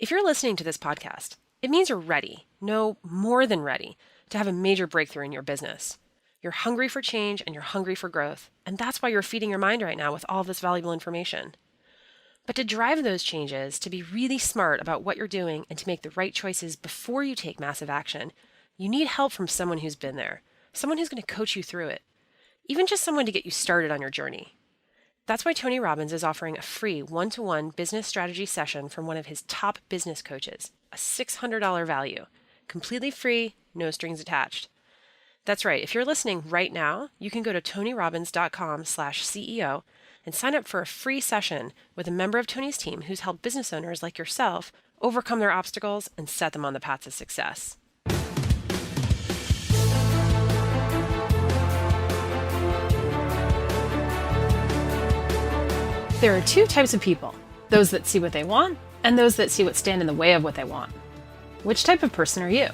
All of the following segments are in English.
If you're listening to this podcast, it means you're ready, no more than ready, to have a major breakthrough in your business. You're hungry for change and you're hungry for growth, and that's why you're feeding your mind right now with all this valuable information. But to drive those changes, to be really smart about what you're doing and to make the right choices before you take massive action, you need help from someone who's been there, someone who's going to coach you through it, even just someone to get you started on your journey. That's why Tony Robbins is offering a free one-to-one business strategy session from one of his top business coaches, a $600 value, completely free, no strings attached. That's right. If you're listening right now, you can go to tonyrobbins.com/CEO and sign up for a free session with a member of Tony's team who's helped business owners like yourself overcome their obstacles and set them on the path to success. There are two types of people, those that see what they want and those that see what stand in the way of what they want. Which type of person are you?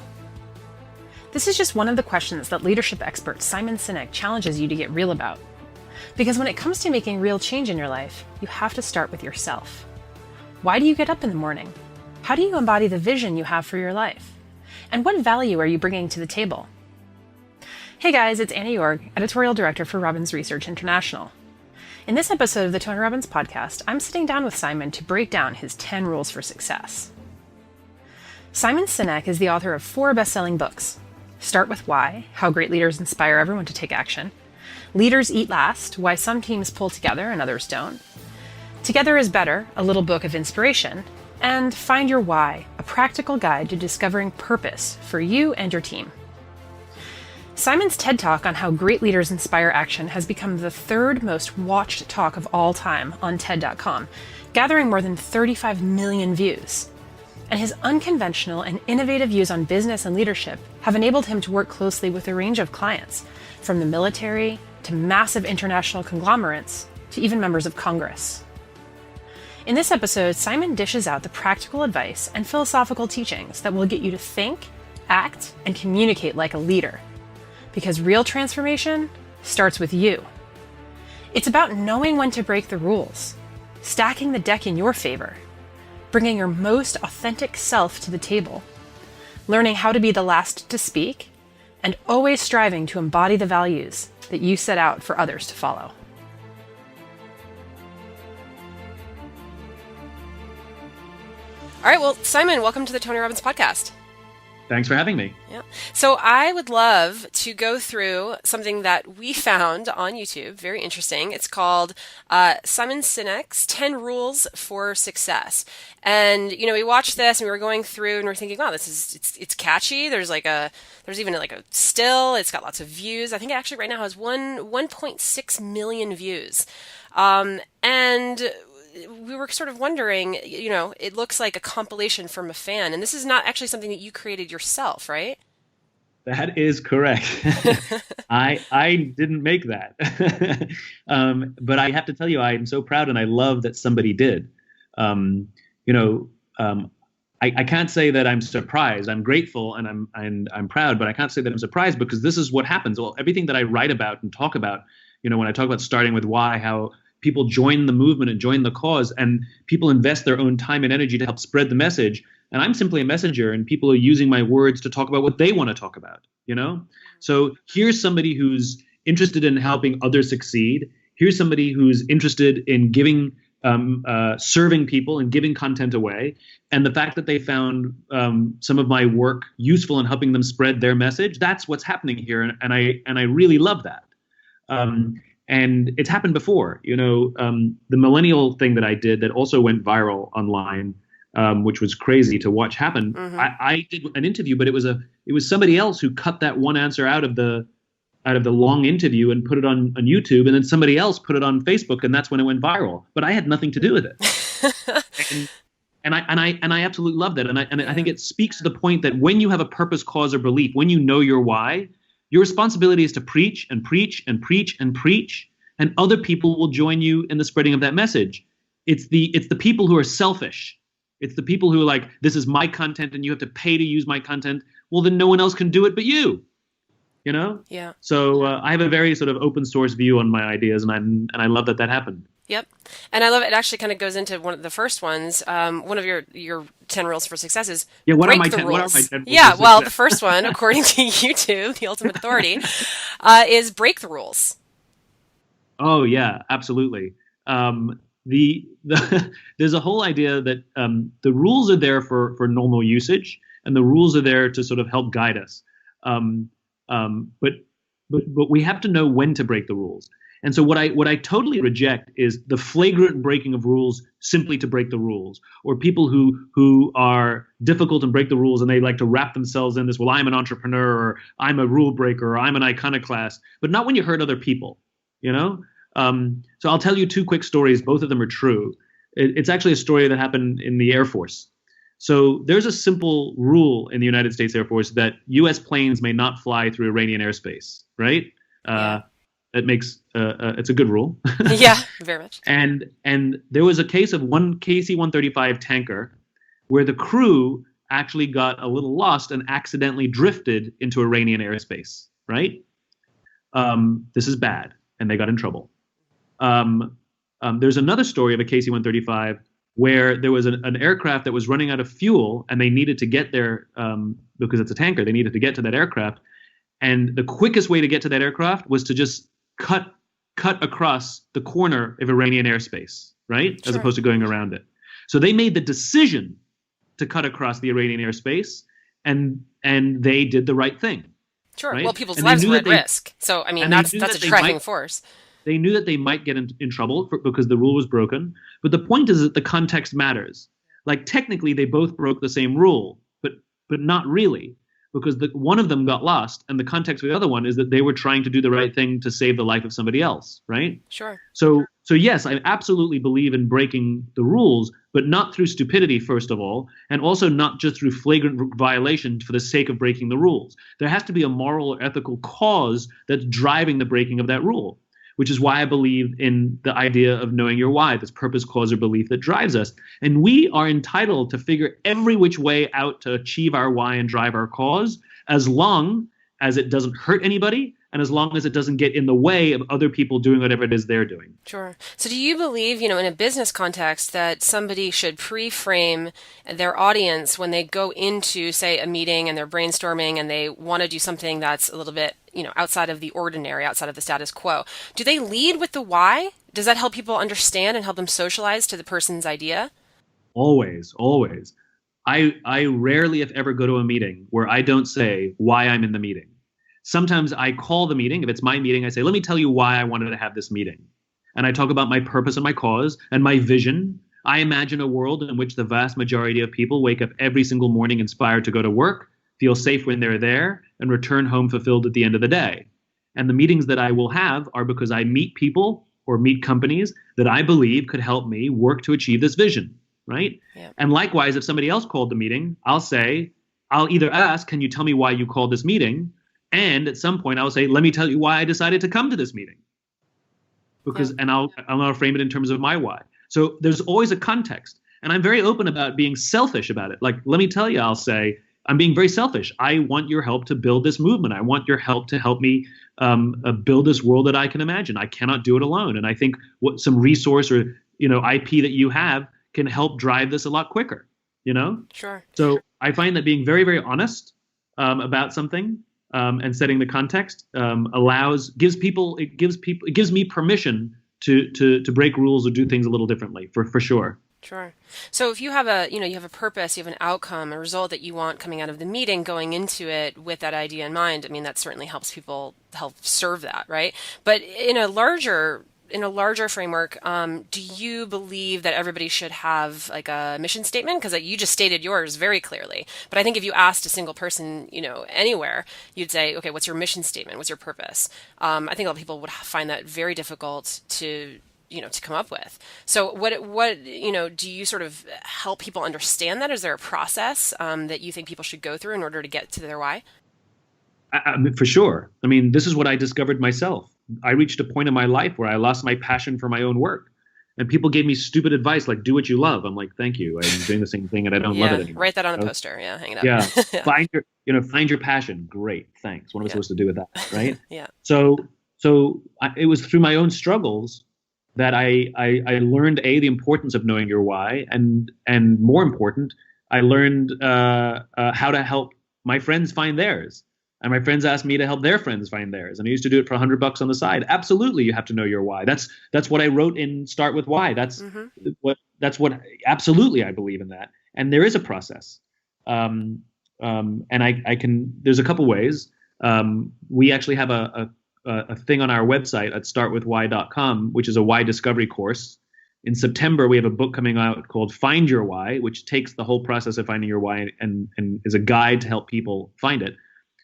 This is just one of the questions that leadership expert Simon Sinek challenges you to get real about. Because when it comes to making real change in your life, you have to start with yourself. Why do you get up in the morning? How do you embody the vision you have for your life? And what value are you bringing to the table? Hey guys, it's Annie York, editorial director for Robbins Research International. In this episode of the Tony Robbins podcast, I'm sitting down with Simon to break down his 10 rules for success. Simon Sinek is the author of 4 best-selling books. Start with Why, How Great Leaders Inspire Everyone to Take Action. Leaders Eat Last, Why Some Teams Pull Together and Others Don't. Together is Better, a little book of inspiration. And Find Your Why, a practical guide to discovering purpose for you and your team. Simon's TED Talk on how great leaders inspire action has become the 3rd most watched talk of all time on TED.com, gathering more than 35 million views. And his unconventional and innovative views on business and leadership have enabled him to work closely with a range of clients, from the military to massive international conglomerates to even members of Congress. In this episode, Simon dishes out the practical advice and philosophical teachings that will get you to think, act, and communicate like a leader. Because real transformation starts with you. It's about knowing when to break the rules, stacking the deck in your favor, bringing your most authentic self to the table, learning how to be the last to speak, and always striving to embody the values that you set out for others to follow. All right, well, Simon, welcome to the Tony Robbins podcast. Thanks for having me. Yeah. So I would love to go through something that we found on YouTube, very interesting. It's called Simon Sinek's 10 Rules for Success. And, we watched this and we were going through and we are thinking, wow, it's catchy. There's even a still, it's got lots of views. I think it actually right now has 1.6 million views. And we were sort of wondering, it looks like a compilation from a fan, and this is not actually something that you created yourself, right? That is correct. I didn't make that. But I have to tell you, I'm so proud and I love that somebody did. I can't say that I'm surprised. I'm grateful and I'm proud, but I can't say that I'm surprised because this is what happens. Well, everything that I write about and talk about, when I talk about starting with why, how people join the movement and join the cause, and people invest their own time and energy to help spread the message. And I'm simply a messenger, and people are using my words to talk about what they want to talk about, So here's somebody who's interested in helping others succeed. Here's somebody who's interested in giving, serving people and giving content away. And the fact that they found some of my work useful in helping them spread their message, that's what's happening here. And I really love that. And it's happened before, the millennial thing that I did that also went viral online, which was crazy to watch happen. Mm-hmm. I did an interview, but it was somebody else who cut that one answer out of the long interview and put it on YouTube, and then somebody else put it on Facebook, and that's when it went viral. But I had nothing to do with it. and I absolutely love that. And I think it speaks to the point that when you have a purpose, cause, or belief, when you know your why, your responsibility is to preach and preach and preach and preach, and other people will join you in the spreading of that message. It's the people who are selfish. It's the people who are like, this is my content and you have to pay to use my content. Well, then no one else can do it but you. Yeah. So I have a very sort of open source view on my ideas, and I love that happened. Yep. And I love it. It actually kind of goes into one of the first ones. One of your 10 rules for success is Yeah, break the what are my rules. 10 rules Yeah, for well, the success? first one, according to YouTube, the ultimate authority, is break the rules. Oh yeah, absolutely. There's a whole idea that the rules are there for normal usage, and the rules are there to sort of help guide us. Um, but but we have to know when to break the rules. And so what I totally reject is the flagrant breaking of rules simply to break the rules, or people who are difficult and break the rules and they like to wrap themselves in this. Well, I'm an entrepreneur, or I'm a rule breaker, or I'm an iconoclast, but not when you hurt other people. You know. So I'll tell you two quick stories. Both of them are true. It's actually a story that happened in the Air Force. So there's a simple rule in the United States Air Force that U.S. planes may not fly through Iranian airspace, right? Yeah. It makes it's a good rule. Yeah, very much. And there was a case of one KC-135 tanker where the crew actually got a little lost and accidentally drifted into Iranian airspace, right? This is bad, and they got in trouble. There's another story of a KC-135 where there was an aircraft that was running out of fuel, and they needed to get there because it's a tanker. They needed to get to that aircraft, and the quickest way to get to that aircraft was to just cut across the corner of Iranian airspace, right? As Sure. opposed to going around it. So they made the decision to cut across the Iranian airspace, and they did the right thing, Sure. right? Well, people's And they lives knew were that at risk. So, I mean, and they that's knew a that they driving might force. they knew that they might get in trouble because the rule was broken. But the point is that the context matters. Like technically, they both broke the same rule, but not really, because one of them got lost, and the context of the other one is that they were trying to do the right thing to save the life of somebody else, right? Sure. So yes, I absolutely believe in breaking the rules, but not through stupidity, first of all, and also not just through flagrant violation for the sake of breaking the rules. There has to be a moral or ethical cause that's driving the breaking of that rule, which is why I believe in the idea of knowing your why, this purpose, cause, or belief that drives us. And we are entitled to figure every which way out to achieve our why and drive our cause, as long as it doesn't hurt anybody and as long as it doesn't get in the way of other people doing whatever it is they're doing. Sure. So do you believe, in a business context that somebody should pre-frame their audience when they go into, say, a meeting and they're brainstorming and they want to do something that's a little bit, outside of the ordinary, outside of the status quo? Do they lead with the why? Does that help people understand and help them socialize to the person's idea? Always, always. I rarely, if ever, go to a meeting where I don't say why I'm in the meeting. Sometimes I call the meeting. If it's my meeting, I say, let me tell you why I wanted to have this meeting. And I talk about my purpose and my cause and my vision. I imagine a world in which the vast majority of people wake up every single morning inspired to go to work, feel safe when they're there, and return home fulfilled at the end of the day. And the meetings that I will have are because I meet people or meet companies that I believe could help me work to achieve this vision, right? Yeah. And likewise, if somebody else called the meeting, I'll either ask, can you tell me why you called this meeting? And at some point, I'll say, let me tell you why I decided to come to this meeting. And I'll frame it in terms of my why. So there's always a context. And I'm very open about being selfish about it. Like, let me tell you, I'll say, I'm being very selfish. I want your help to build this movement. I want your help to help me build this world that I can imagine. I cannot do it alone. And I think some resource or IP that you have can help drive this a lot quicker. Sure. So I find that being very, very honest about something and setting the context gives me permission to break rules or do things a little differently for sure. Sure. So if you have you have a purpose, you have an outcome, a result that you want coming out of the meeting, going into it with that idea in mind, I mean, that certainly helps people help serve that, right? But in a larger framework, do you believe that everybody should have like a mission statement? Because you just stated yours very clearly. But I think if you asked a single person, anywhere, you'd say, okay, what's your mission statement? What's your purpose? I think a lot of people would find that very difficult to come up with. So what do you sort of help people understand that? Is there a process that you think people should go through in order to get to their why? For sure. I mean, this is what I discovered myself. I reached a point in my life where I lost my passion for my own work. And people gave me stupid advice like, do what you love. I'm like, thank you. I'm doing the same thing and I don't love it anymore. Write that on a poster. Yeah, hang it up. Yeah. Yeah. Find your passion. Great. Thanks. What am I supposed to do with that? Right? Yeah. So it was through my own struggles that I learned the importance of knowing your why, and more important, I learned how to help my friends find theirs. And my friends asked me to help their friends find theirs. And I used to do it for $100 on the side. Absolutely, you have to know your why. That's what I wrote in Start With Why. That's what absolutely I believe in that. And there is a process. And I can. There's a couple ways. We actually have a thing on our website at startwithwhy.com, which is a why discovery course. In September, we have a book coming out called Find Your Why, which takes the whole process of finding your why and is a guide to help people find it.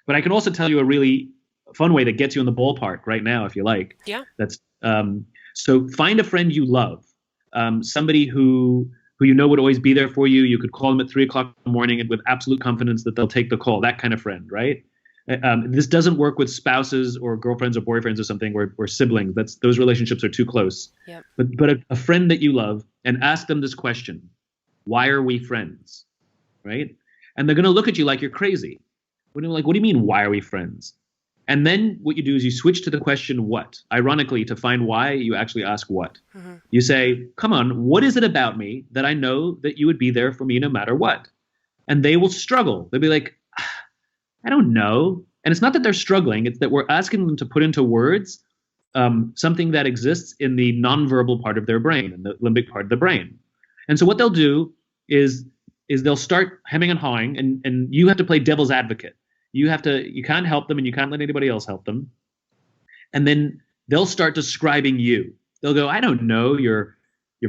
But I can also tell you a really fun way that gets you in the ballpark right now, if you like. Yeah. That's so find a friend you love, somebody who you know would always be there for you. You could call them at 3 o'clock in the morning and with absolute confidence that they'll take the call. That kind of friend, right? This doesn't work with spouses or girlfriends or boyfriends or something or siblings. Those relationships are too close. Yeah. But a friend that you love, and ask them this question: why are we friends? Right? And they're going to look at you like you're crazy. What do you mean, why are we friends? And then what you do is you switch to the question what. Ironically, to find why, you actually ask what. Mm-hmm. You say, come on, what is it about me that I know that you would be there for me no matter what? And they will struggle. They'll be like, I don't know. And it's not that they're struggling. It's that we're asking them to put into words something that exists in the nonverbal part of their brain, in the limbic part of the brain. And so what they'll do is they'll start hemming and hawing, and you have to play devil's advocate. You can't help them, and you can't let anybody else help them. And then they'll start describing you. They'll go, I don't know, you're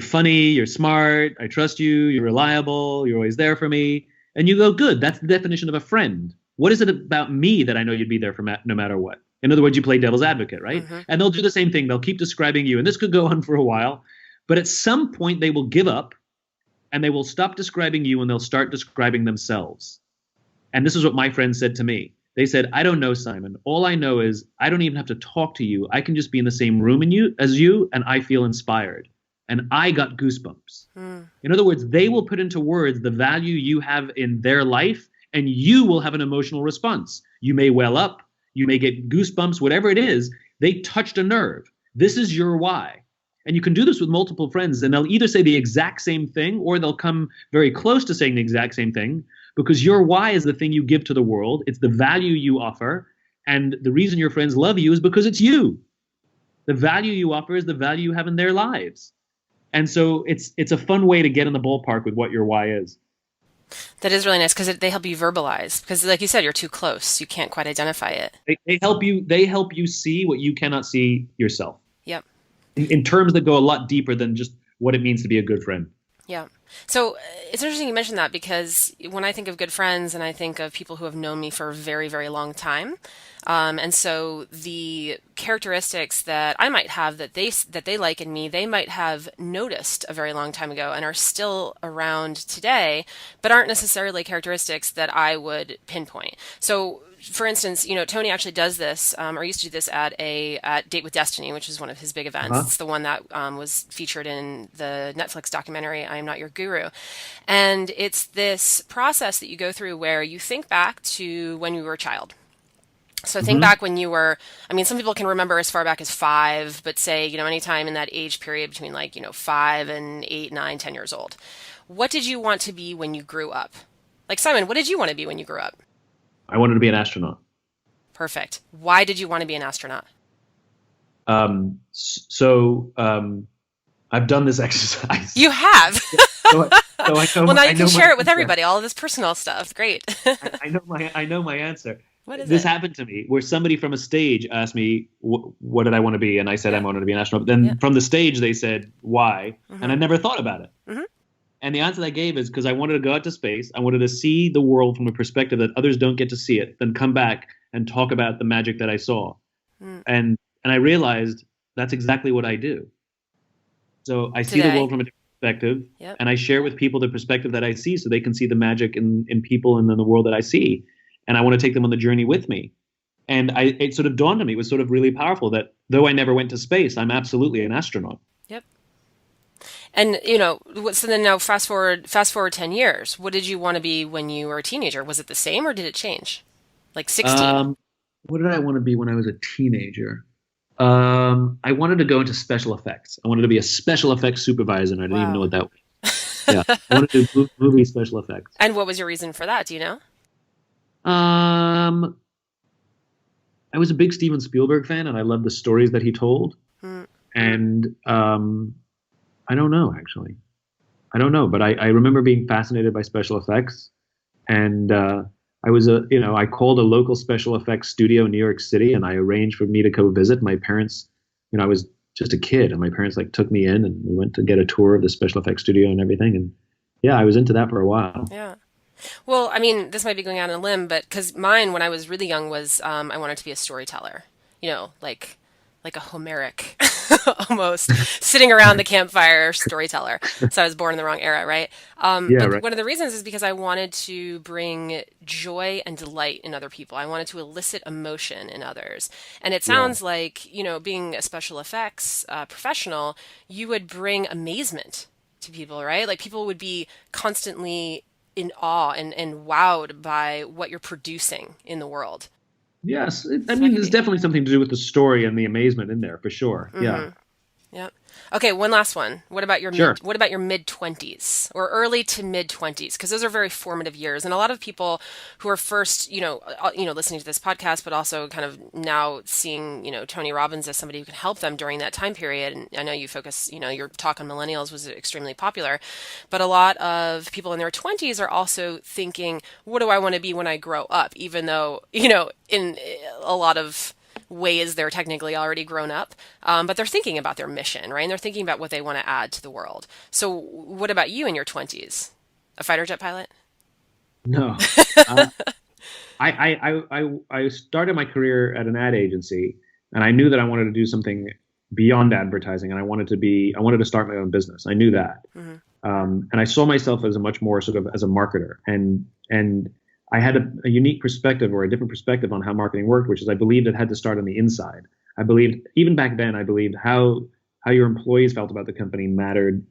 funny, you're smart, I trust you, you're reliable, you're always there for me. And you go, good, that's the definition of a friend. What is it about me that I know you'd be there for no matter what? In other words, you play devil's advocate, right? Mm-hmm. And they'll do the same thing. They'll keep describing you. And this could go on for a while. But at some point, they will give up, and they will stop describing you, and they'll start describing themselves. And this is what my friends said to me. They said, I don't know, Simon. All I know is I don't even have to talk to you. I can just be in the same room as you, and I feel inspired. And I got goosebumps. In other words, they will put into words the value you have in their life, and you will have an emotional response. You may well up. You may get goosebumps, whatever it is. They touched a nerve. This is your why. And you can do this with multiple friends, and they'll either say the exact same thing, or they'll come very close to saying the exact same thing, because your why is the thing you give to the world. It's the value you offer. And the reason your friends love you is because it's you. The value you offer is the value you have in their lives. And so it's a fun way to get in the ballpark with what your why is. That is really nice, because they help you verbalize. Because like you said, you're too close. You can't quite identify it. They help you see what you cannot see yourself. Yep. In terms that go a lot deeper than just what it means to be a good friend. Yeah. So it's interesting you mentioned that, because when I think of good friends, and I think of people who have known me for a very, very long time, and so the characteristics that I might have that they like in me, they might have noticed a very long time ago and are still around today, but aren't necessarily characteristics that I would pinpoint. So, for instance, Tony actually does this, or used to do this at Date with Destiny, which is one of his big events. Uh-huh. It's the one that was featured in the Netflix documentary, I Am Not Your Guru. And it's this process that you go through where you think back to when you were a child. So think back when you were, some people can remember as far back as 5, but say, anytime in that age period between 5 and 8, 9, 10 years old. What did you want to be when you grew up? Like, Simon, what did you want to be when you grew up? I wanted to be an astronaut. Perfect. Why did you want to be an astronaut? I've done this exercise. You have? So I know, well, now you can share it with everybody, all of this personal stuff. Great. I know my answer. What is this it? happened to me where somebody from a stage asked me, what did I want to be? And I said, I wanted to be an astronaut. Then from the stage, they said, why? And I never thought about it. Mm-hmm. And the answer I gave is because I wanted to go out to space. I wanted to see the world from a perspective that others don't get to see it, then come back and talk about the magic that I saw. And I realized that's exactly what I do. So I see the world from a different perspective, and I share with people the perspective that I see so they can see the magic in people and in the world that I see. And I want to take them on the journey with me. And it sort of dawned on me, it was sort of really powerful that though I never went to space, I'm absolutely an astronaut. Yep. And, so then now fast forward 10 years. What did you want to be when you were a teenager? Was it the same or did it change? Like 16? What did I want to be when I was a teenager? I wanted to go into special effects. I wanted to be a special effects supervisor, and I didn't even know Wow. what that was. Yeah, I wanted to do movie special effects. And what was your reason for that? Do you know? Um, I was a big Steven Spielberg fan, and I loved the stories that he told. Hmm. And I don't know, actually. I don't know, but I remember being fascinated by special effects, and I called a local special effects studio in New York City, and I arranged for me to go visit. My parents, I was just a kid, and my parents like took me in, and we went to get a tour of the special effects studio and everything, and yeah, I was into that for a while. Yeah. Well, I mean, this might be going out on a limb, but because mine, when I was really young, was I wanted to be a storyteller. Like a Homeric, almost sitting around the campfire storyteller. So I was born in the wrong era, right? Yeah, But right. one of the reasons is because I wanted to bring joy and delight in other people. I wanted to elicit emotion in others. And it Yeah. sounds like, being a special effects professional, you would bring amazement to people, right? Like people would be constantly in awe and wowed by what you're producing in the world. Yes, I So that mean, could there's be. definitely something to do with the story and the amazement in there for sure. Yeah, Yep. Okay, one last one. sure. What about your mid 20s or early to mid 20s? Because those are very formative years. And a lot of people who are first, listening to this podcast, but also kind of now seeing, Tony Robbins as somebody who can help them during that time period. And I know you focus, your talk on millennials was extremely popular, but a lot of people in their 20s are also thinking, what do I want to be when I grow up? Even though, in a lot of ways they're technically already grown up, but they're thinking about their mission, right? And they're thinking about what they want to add to the world. So, what about you in your 20s? A fighter jet pilot? No, uh, I started my career at an ad agency, and I knew that I wanted to do something beyond advertising, and I wanted to start my own business. I knew that, Hmm. and I saw myself as a much more sort of as a marketer, and I had a unique perspective or a different perspective on how marketing worked, which is I believed it had to start on the inside. I believed even back then, I believed how your employees felt about the company mattered,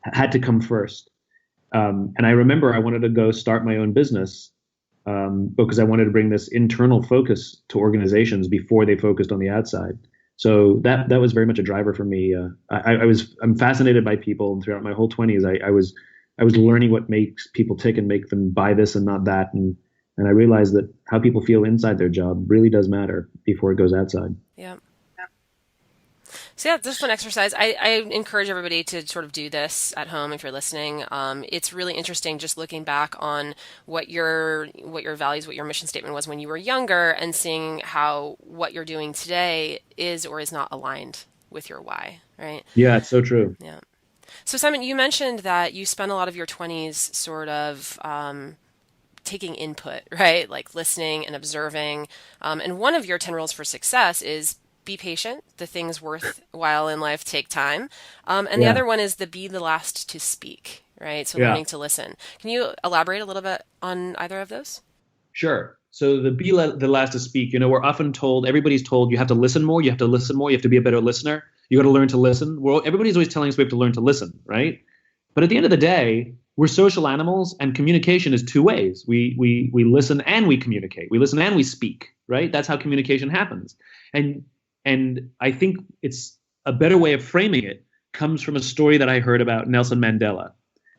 had to come first. And I remember I wanted to go start my own business because I wanted to bring this internal focus to organizations before they focused on the outside. So that was very much a driver for me. I'm fascinated by people, and throughout my whole 20s, I was learning what makes people tick and make them buy this and not that, and I realized that how people feel inside their job really does matter before it goes outside. Yeah. So yeah, this is fun exercise. I encourage everybody to sort of do this at home if you're listening. It's really interesting just looking back on what your values, what your mission statement was when you were younger, and seeing how what you're doing today is or is not aligned with your why, right? Yeah, it's so true. Yeah. So Simon, you mentioned that you spent a lot of your 20s sort of taking input, right? Like listening and observing. And one of your 10 rules for success is be patient. The things worthwhile in life take time. And the Yeah, other one is the be the last to speak, right? So yeah. learning to listen. Can you elaborate a little bit on either of those? Sure. So the last to speak. We're often told, everybody's told, you have to listen more. You have to listen more. You have to be a better listener. You got to learn to listen. Well, everybody's always telling us we have to learn to listen, right? But at the end of the day, we're social animals, and communication is two ways. We listen and we communicate. We listen and we speak, right? That's how communication happens. And and I think it's a better way of framing it comes from a story that I heard about Nelson Mandela.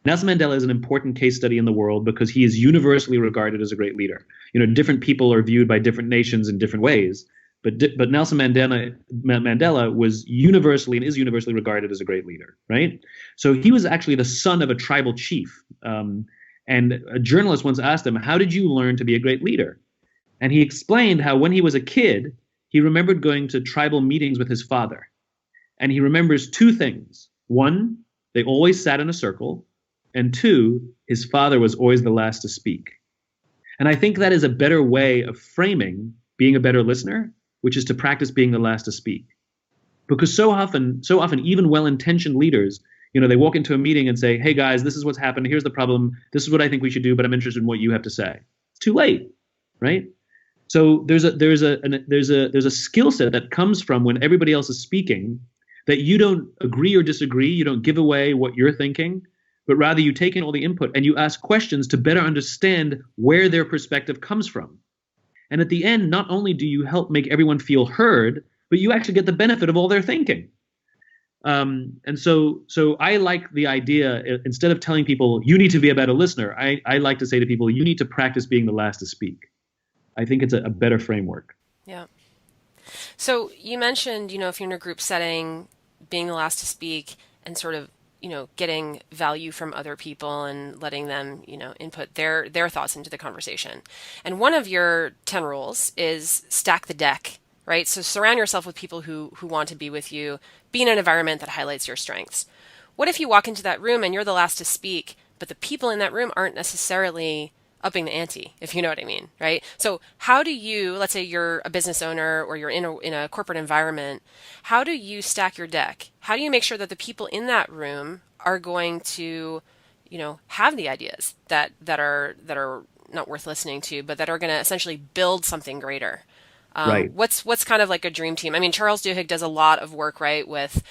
Nelson Mandela is an important case study in the world because he is universally regarded as a great leader. Different people are viewed by different nations in different ways, but Nelson Mandela was universally and is universally regarded as a great leader, right? So he was actually the son of a tribal chief, and a journalist once asked him, "How did you learn to be a great leader?" And he explained how when he was a kid, he remembered going to tribal meetings with his father, and he remembers two things: one, they always sat in a circle. And two, his father was always the last to speak. And I think that is a better way of framing being a better listener, which is to practice being the last to speak. Because so often, even well-intentioned leaders, they walk into a meeting and say, "Hey guys, this is what's happened. Here's the problem. This is what I think we should do, but I'm interested in what you have to say." It's too late, right? So there's a skill set that comes from when everybody else is speaking that you don't agree or disagree. You don't give away what you're thinking, but rather you take in all the input and you ask questions to better understand where their perspective comes from. And at the end, not only do you help make everyone feel heard, but you actually get the benefit of all their thinking. And so I like the idea, instead of telling people you need to be a better listener, I like to say to people, you need to practice being the last to speak. I think it's a better framework. Yeah. So you mentioned, if you're in a group setting, being the last to speak and sort of, getting value from other people and letting them, input their thoughts into the conversation. And one of your 10 rules is stack the deck, right? So surround yourself with people who want to be with you, be in an environment that highlights your strengths. What if you walk into that room and you're the last to speak, but the people in that room aren't necessarily upping the ante, if you know what I mean, right? So how do you, let's say you're a business owner or you're in a corporate environment, how do you stack your deck? How do you make sure that the people in that room are going to, have the ideas that are not worth listening to, but that are going to essentially build something greater? Right. What's kind of like a dream team? I mean, Charles Duhigg does a lot of work, right, with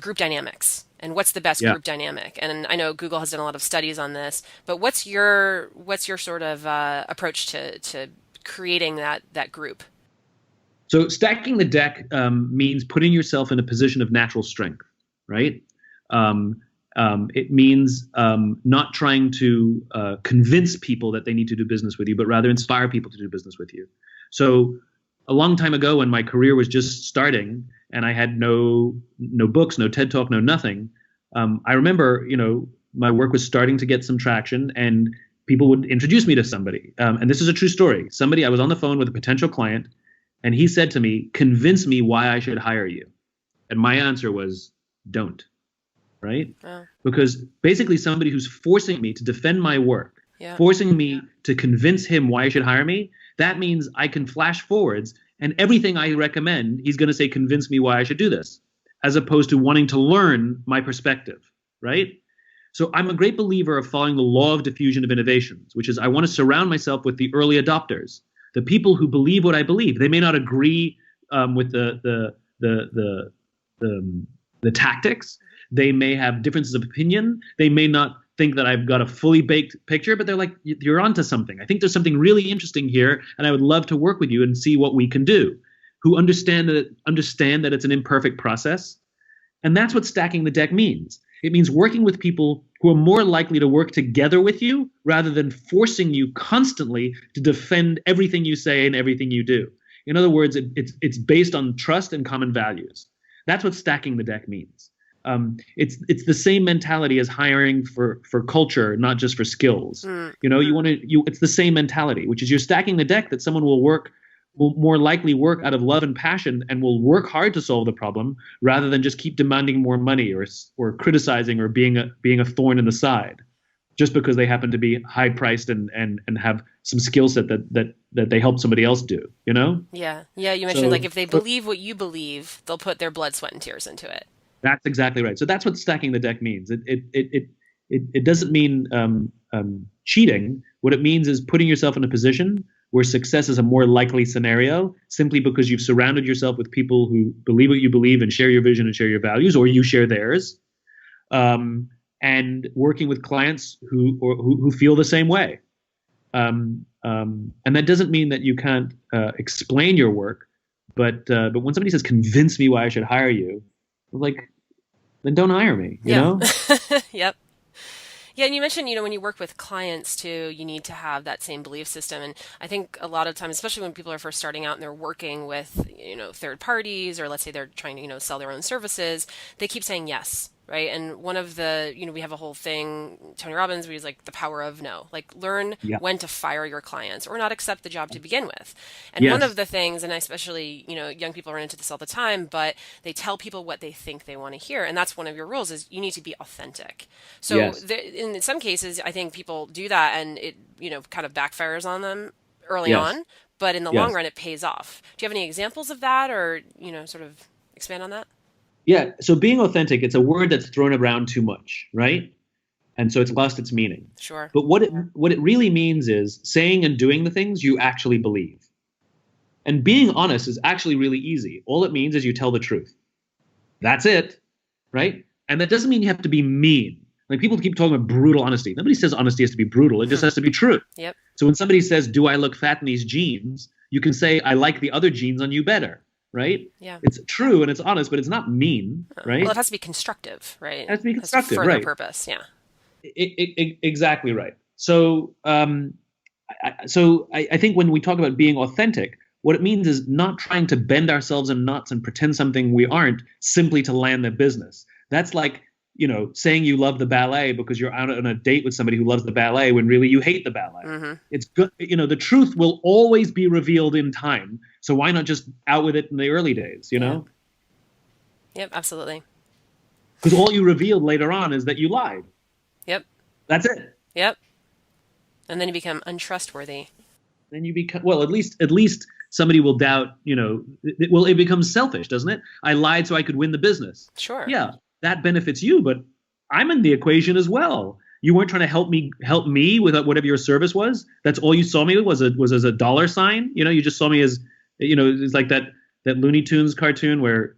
group dynamics. And what's the best group dynamic? And I know Google has done a lot of studies on this, but what's your sort of approach to creating that group? So stacking the deck means putting yourself in a position of natural strength, right? It means not trying to convince people that they need to do business with you, but rather inspire people to do business with you. So a long time ago, when my career was just starting and I had no books, no TED Talk, no nothing, I remember, my work was starting to get some traction and people would introduce me to somebody. And this is a true story. I was on the phone with a potential client and he said to me, convince me why I should hire you. And my answer was, don't. Right? Oh. Because basically somebody who's forcing me to defend my work, forcing me to convince him why I should hire me, that means I can flash forwards and everything I recommend, he's going to say, convince me why I should do this, as opposed to wanting to learn my perspective, right? So I'm a great believer of following the law of diffusion of innovations, which is I want to surround myself with the early adopters, the people who believe what I believe. They may not agree with the tactics. They may have differences of opinion. They may not think that I've got a fully baked picture, but they're like, you're onto something. I think there's something really interesting here, and I would love to work with you and see what we can do. Who understand that it's an imperfect process. And that's what stacking the deck means. It means working with people who are more likely to work together with you rather than forcing you constantly to defend everything you say and everything you do. In other words, it's based on trust and common values. That's what stacking the deck means. It's the same mentality as hiring for culture, not just for skills. It's the same mentality, which is you're stacking the deck that someone will more likely work out of love and passion and will work hard to solve the problem rather than just keep demanding more money or criticizing or being a thorn in the side just because they happen to be high priced and have some skill set that they help somebody else do, Yeah. You mentioned if they believe what you believe, they'll put their blood, sweat, and tears into it. That's exactly right. So that's what stacking the deck means. It doesn't mean cheating. What it means is putting yourself in a position where success is a more likely scenario simply because you've surrounded yourself with people who believe what you believe and share your vision and share your values, or you share theirs, and working with clients who feel the same way. And that doesn't mean that you can't explain your work, but when somebody says, convince me why I should hire you, then don't hire me, you know? Yep. Yeah, and you mentioned, when you work with clients too, you need to have that same belief system. And I think a lot of times, especially when people are first starting out and they're working with, third parties, or let's say they're trying to, sell their own services, they keep saying yes, right? And one of the, we have a whole thing, Tony Robbins, where he's like the power of no, learn when to fire your clients or not accept the job to begin with. And one of the things, and especially, young people run into this all the time, but they tell people what they think they want to hear. And that's one of your rules is you need to be authentic. So in some cases, I think people do that and it, kind of backfires on them early on, but in the long run, it pays off. Do you have any examples of that or, sort of expand on that? Yeah. So being authentic, it's a word that's thrown around too much, right? And so it's lost its meaning. Sure. But what it really means is saying and doing the things you actually believe. And being honest is actually really easy. All it means is you tell the truth. That's it, right? And that doesn't mean you have to be mean. People keep talking about brutal honesty. Nobody says honesty has to be brutal. It just has to be true. Yep. So when somebody says, do I look fat in these jeans? You can say, I like the other jeans on you better. right? Yeah. It's true and it's honest, but it's not mean, right? Well, it has to be constructive, right? It has to be It has to constructive, further right? purpose. Yeah. Exactly right. So, I think when we talk about being authentic, what it means is not trying to bend ourselves in knots and pretend something we aren't simply to land their business. That's like, saying you love the ballet because you're out on a date with somebody who loves the ballet when really you hate the ballet. Mm-hmm. It's good. The truth will always be revealed in time. So why not just out with it in the early days, know? Yep, absolutely. Because all you revealed later on is that you lied. Yep. That's it. Yep. And then you become untrustworthy. Then you become, well, at least somebody will doubt, it becomes selfish, doesn't it? I lied so I could win the business. Sure. Yeah, that benefits you, but I'm in the equation as well. You weren't trying to help me with whatever your service was. That's all you saw me with was as a dollar sign. You just saw me as, it's like that Looney Tunes cartoon where,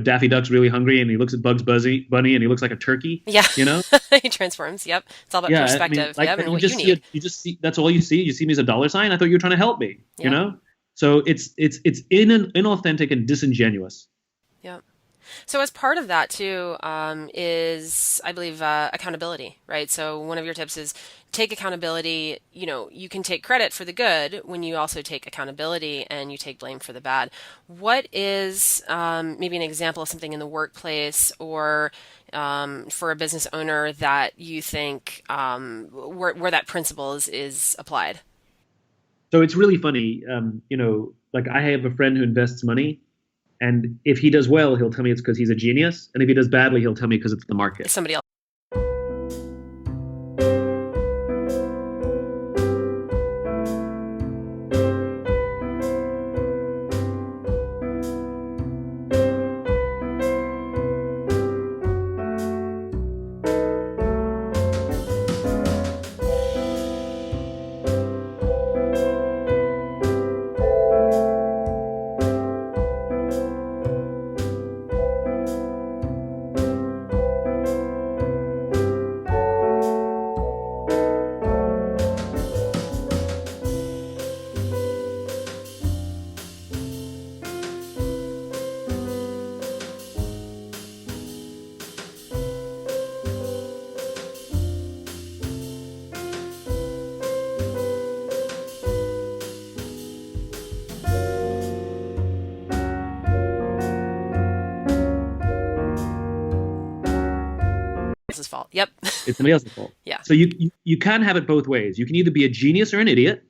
Daffy Duck's really hungry and he looks at Bugs Bunny and he looks like a turkey. Yeah. He transforms. Yep. It's all about perspective. Like, yep. And you what just you need. you just see, that's all you see. You see me as a dollar sign. I thought you were trying to help me, So it's inauthentic and disingenuous. Yeah. So as part of that too, is I believe accountability, right? So one of your tips is take accountability. You can take credit for the good when you also take accountability and you take blame for the bad. What is maybe an example of something in the workplace or for a business owner that you think where that principle is applied? So it's really funny. Like I have a friend who invests money. And if he does well, he'll tell me it's because he's a genius. And if he does badly, he'll tell me because it's the market. Somebody else. Else's fault. Yep. It's somebody else's fault. Yeah. So you can have it both ways. You can either be a genius or an idiot,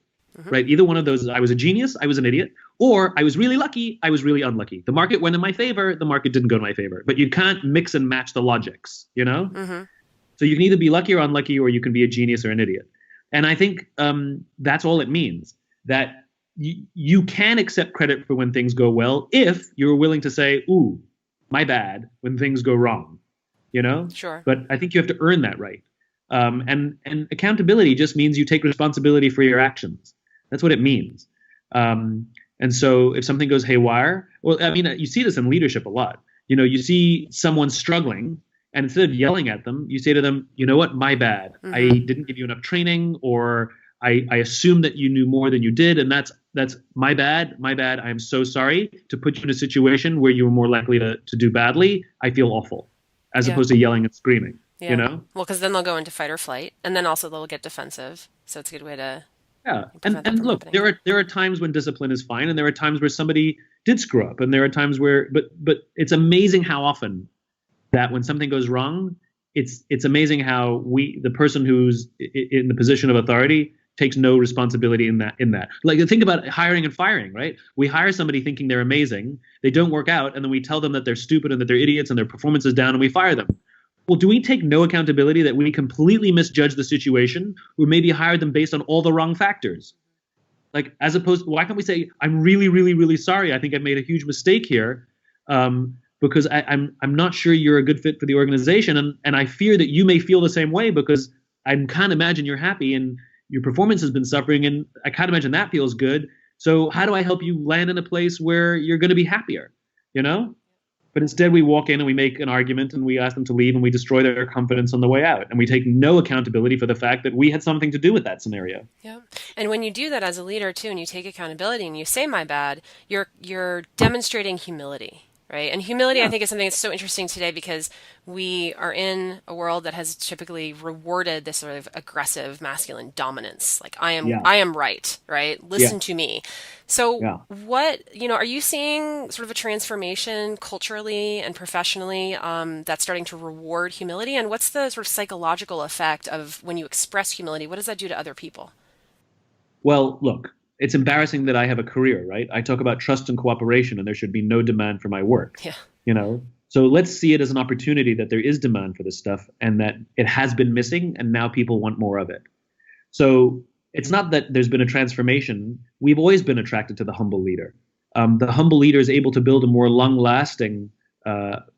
right? Either one of those. I was a genius, I was an idiot, or I was really lucky, I was really unlucky. The market went in my favor, the market didn't go in my favor. But you can't mix and match the logics, So you can either be lucky or unlucky, or you can be a genius or an idiot. And I think that's all it means, that you can accept credit for when things go well if you're willing to say, ooh, my bad, when things go wrong. Sure. But I think you have to earn that right. And accountability just means you take responsibility for your actions. That's what it means. And so if something goes haywire, well, I mean, you see this in leadership a lot. You see someone struggling, and instead of yelling at them, you say to them, you know what, my bad. I didn't give you enough training, or I assumed that you knew more than you did, and that's my bad. My bad. I am so sorry to put you in a situation where you were more likely to do badly. I feel awful. As opposed to yelling and screaming, Well, because then they'll go into fight or flight, and then also they'll get defensive. So it's a good way to And look, there are times when discipline is fine, and there are times where somebody did screw up, and there are times where, but it's amazing how often that when something goes wrong, it's amazing how the person who's in the position of authority takes no responsibility in that. Like, think about hiring and firing, right? We hire somebody thinking they're amazing, they don't work out, and then we tell them that they're stupid and that they're idiots and their performance is down, and we fire them. Well, do we take no accountability that we completely misjudged the situation, or maybe hired them based on all the wrong factors? Like, as opposed, why can't we say, I'm really, really, really sorry, I think I made a huge mistake here, because I'm not sure you're a good fit for the organization, and I fear that you may feel the same way, because I can't imagine you're happy and your performance has been suffering, and I can't imagine that feels good. So how do I help you land in a place where you're going to be happier? But instead, we walk in and we make an argument and we ask them to leave and we destroy their confidence on the way out. And we take no accountability for the fact that we had something to do with that scenario. Yeah. And when you do that as a leader too, and you take accountability and you say my bad, you're demonstrating humility, right? And humility, I think, is something that's so interesting today because we are in a world that has typically rewarded this sort of aggressive masculine dominance. Like I am right? Listen to me. So what, are you seeing sort of a transformation culturally and professionally that's starting to reward humility? And what's the sort of psychological effect of when you express humility? What does that do to other people? Well, look, it's embarrassing that I have a career, right? I talk about trust and cooperation, and there should be no demand for my work. Yeah. So let's see it as an opportunity that there is demand for this stuff and that it has been missing and now people want more of it. So it's not that there's been a transformation. We've always been attracted to the humble leader. The humble leader is able to build a more long-lasting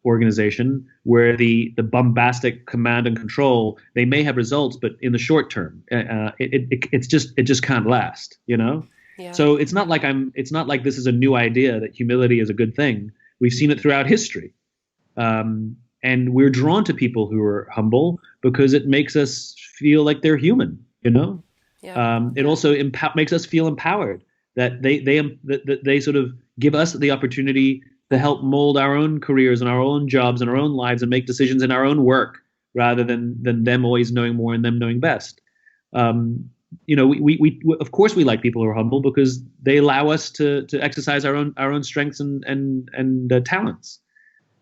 organization where the bombastic command and control, they may have results, but in the short term, it just can't last. Yeah. So it's not like this is a new idea that humility is a good thing. We've seen it throughout history, and we're drawn to people who are humble because it makes us feel like they're human. It also makes us feel empowered that they sort of give us the opportunity to help mold our own careers and our own jobs and our own lives and make decisions in our own work rather than them always knowing more and them knowing best. We of course we like people who are humble because they allow us to exercise our own strengths and talents.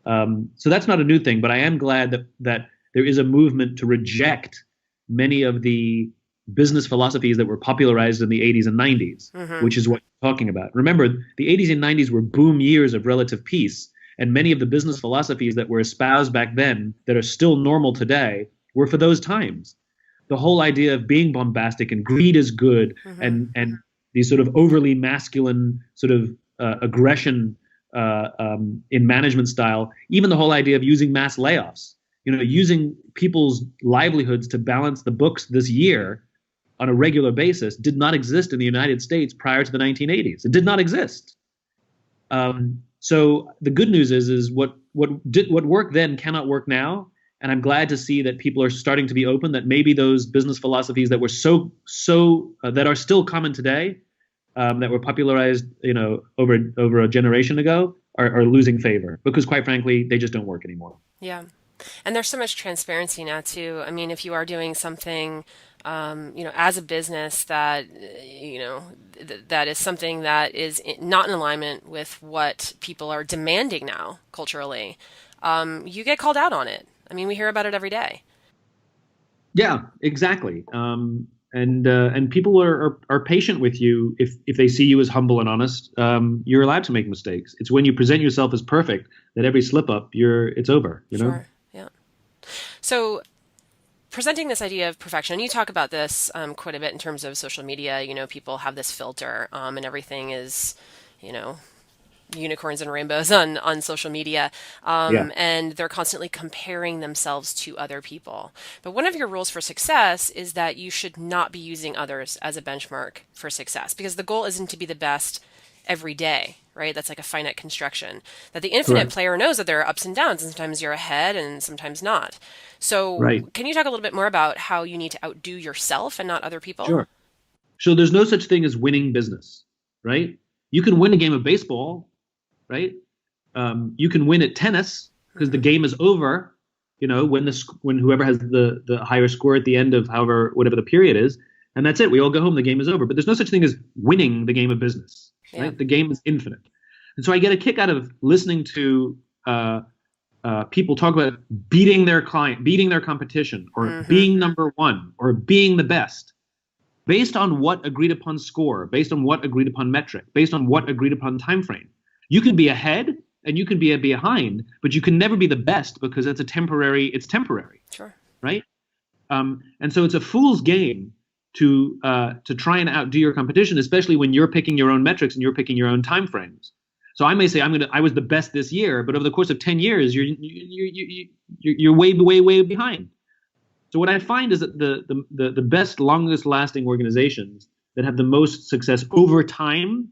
So that's not a new thing, but I am glad that there is a movement to reject many of the business philosophies that were popularized in the 80s and 90s, which is what you're talking about. Remember, the 80s and 90s were boom years of relative peace, and many of the business philosophies that were espoused back then that are still normal today were for those times. The whole idea of being bombastic and greed is good, and these sort of overly masculine sort of aggression in management style, even the whole idea of using mass layoffs, using people's livelihoods to balance the books this year on a regular basis did not exist in the United States prior to the 1980s. It did not exist. So the good news is what worked then cannot work now. And I'm glad to see that people are starting to be open, that maybe those business philosophies that were that are still common today, that were popularized, over a generation ago, are losing favor because, quite frankly, they just don't work anymore. Yeah. And there's so much transparency now too. I mean, if you are doing something, as a business that, that is something that is not in alignment with what people are demanding now culturally, you get called out on it. I mean, we hear about it every day. Yeah, exactly. And people are patient with you if they see you as humble and honest. You're allowed to make mistakes. It's when you present yourself as perfect that every slip up, it's over. Sure. Yeah. So presenting this idea of perfection, you talk about this quite a bit in terms of social media. People have this filter, and everything is, unicorns and rainbows on social media, and they're constantly comparing themselves to other people. But one of your rules for success is that you should not be using others as a benchmark for success, because the goal isn't to be the best every day, right? That's like a finite construction. That the infinite player knows that there are ups and downs, and sometimes you're ahead and sometimes not. So can you talk a little bit more about how you need to outdo yourself and not other people? Sure. So there's no such thing as winning business, right? You can win a game of baseball, right? You can win at tennis because the game is over, when whoever has the higher score at the end of whatever the period is, and that's it. We all go home. The game is over. But there's no such thing as winning the game of business, right? The game is infinite. And so I get a kick out of listening to people talk about beating their client, beating their competition, or being number one, or being the best, based on what agreed upon score, based on what agreed upon metric, based on what agreed upon time frame. You can be ahead and you can be behind, but you can never be the best because it's temporary. Sure. Right? And so it's a fool's game to try and outdo your competition, especially when you're picking your own metrics and you're picking your own time frames. So I may say I was the best this year, but over the course of 10 years, you're way behind. So what I find is that the best, longest lasting organizations that have the most success over time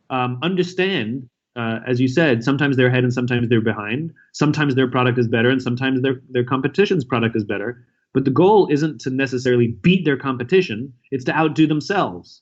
understand as you said, sometimes they're ahead and sometimes they're behind. Sometimes their product is better and sometimes their competition's product is better. But the goal isn't to necessarily beat their competition. It's to outdo themselves.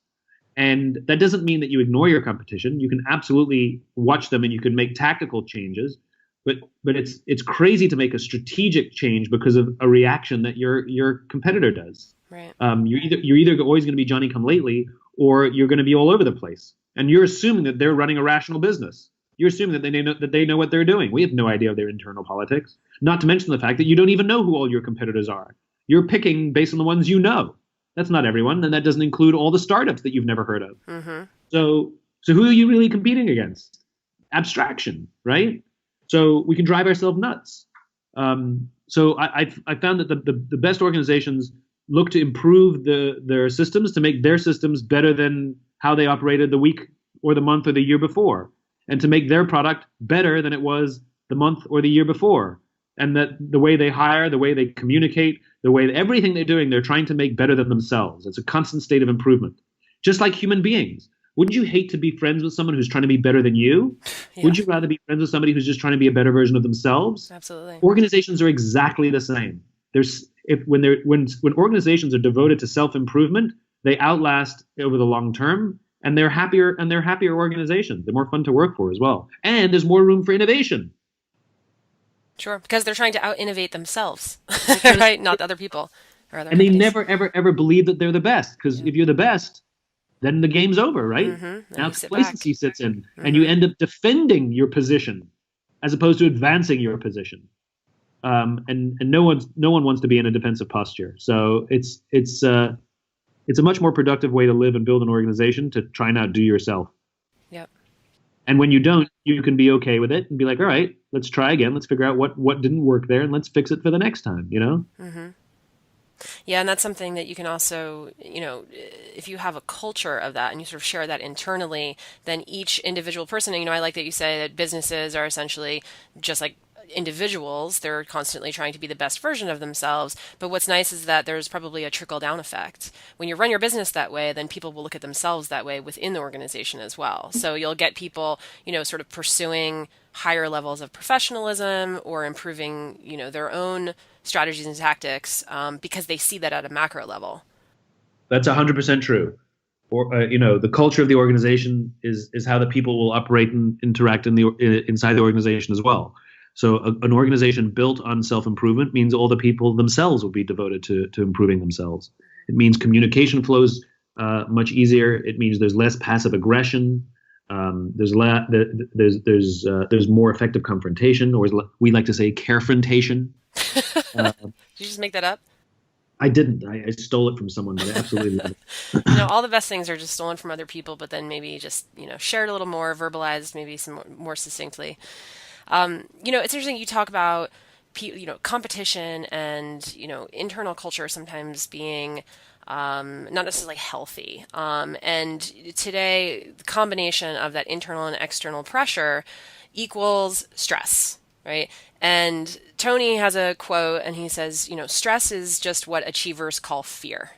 And that doesn't mean that you ignore your competition. You can absolutely watch them and you can make tactical changes. But it's crazy to make a strategic change because of a reaction that your competitor does. Right. You're either always going to be Johnny come lately, or you're going to be all over the place. And you're assuming that they're running a rational business. You're assuming that they know what they're doing. We have no idea of their internal politics. Not to mention the fact that you don't even know who all your competitors are. You're picking based on the ones you know. That's not everyone, and that doesn't include all the startups that you've never heard of. Mm-hmm. So who are you really competing against? Abstraction, right? So we can drive ourselves nuts. So I found that the best organizations look to improve their systems to make their systems better than how they operated the week or the month or the year before, and to make their product better than it was the month or the year before. And that the way they hire, the way they communicate, the way everything they're doing, they're trying to make better than themselves. It's a constant state of improvement. Just like human beings. Wouldn't you hate to be friends with someone who's trying to be better than you? Yeah. Would you rather be friends with somebody who's just trying to be a better version of themselves? Absolutely. Organizations are exactly the same. When organizations are devoted to self-improvement, they outlast over the long term, and they're happier organizations. They're more fun to work for as well. And there's more room for innovation. Sure, because they're trying to out-innovate themselves, right? Not other people or other companies. They never, ever believe that they're the best, because if you're the best, then the game's over, right? Mm-hmm. Now complacency sits in, and you end up defending your position as opposed to advancing your position. And no one wants to be in a defensive posture. So it's a much more productive way to live and build an organization, to try and outdo yourself. Yep. And when you don't, you can be okay with it and be like, all right, let's try again. Let's figure out what didn't work there, and let's fix it for the next time, you know? Mm-hmm. Yeah, and that's something that you can also, if you have a culture of that and you sort of share that internally, then each individual person, I like that you say that businesses are essentially just like individuals. They're constantly trying to be the best version of themselves. But what's nice is that there's probably a trickle-down effect. When you run your business that way, then people will look at themselves that way within the organization as well. So you'll get people, sort of pursuing higher levels of professionalism or improving, their own strategies and tactics because they see that at a macro level. That's 100% true. Or the culture of the organization is how the people will operate and interact inside the organization as well. So an organization built on self-improvement means all the people themselves will be devoted to improving themselves. It means communication flows much easier. It means there's less passive aggression. There's more effective confrontation, or as we like to say, carefrontation. Did you just make that up? I didn't. I stole it from someone, but I absolutely love it. All the best things are just stolen from other people, but then maybe just shared a little more, verbalized maybe some more succinctly. It's interesting you talk about competition and internal culture sometimes being not necessarily healthy. And today, the combination of that internal and external pressure equals stress, right? And Tony has a quote, and he says, stress is just what achievers call fear,